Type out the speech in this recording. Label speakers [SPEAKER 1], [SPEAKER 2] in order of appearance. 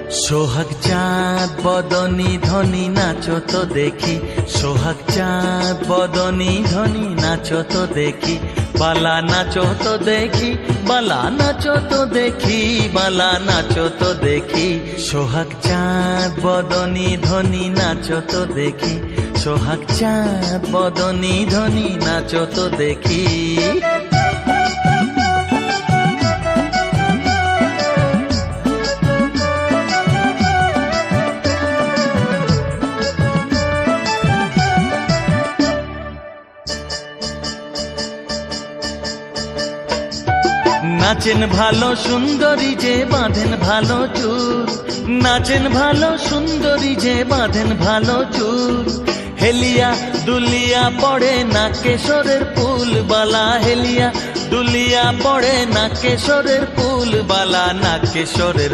[SPEAKER 1] সোহাগ চাঁদ বদনী ধ্বনি নাচো তো দেখি, সোহাগ চাঁদ বদনী ধ্বনি নাচো তো দেখি, বালা নাচো তো দেখি, বালা নাচো তো দেখি, বালা নাচো তো দেখি। সোহাগ চাঁদ বদনী ধ্বনি নাচো তো দেখি, সোহাগ চাঁদ বদনী ধ্বনি নাচো তো দেখি। নাচেন ভালো সুন্দরী যে বাঁধেন ভালো চুল, নাচেন ভালো সুন্দরী যে বাঁধেন ভালো চুল, হেলিয়া দুলিয়া পড়ে না কেশরের ফুল বালা, হেলিয়া দুলিয়া পড়ে না কেশরের ফুল বালা, না কেশরের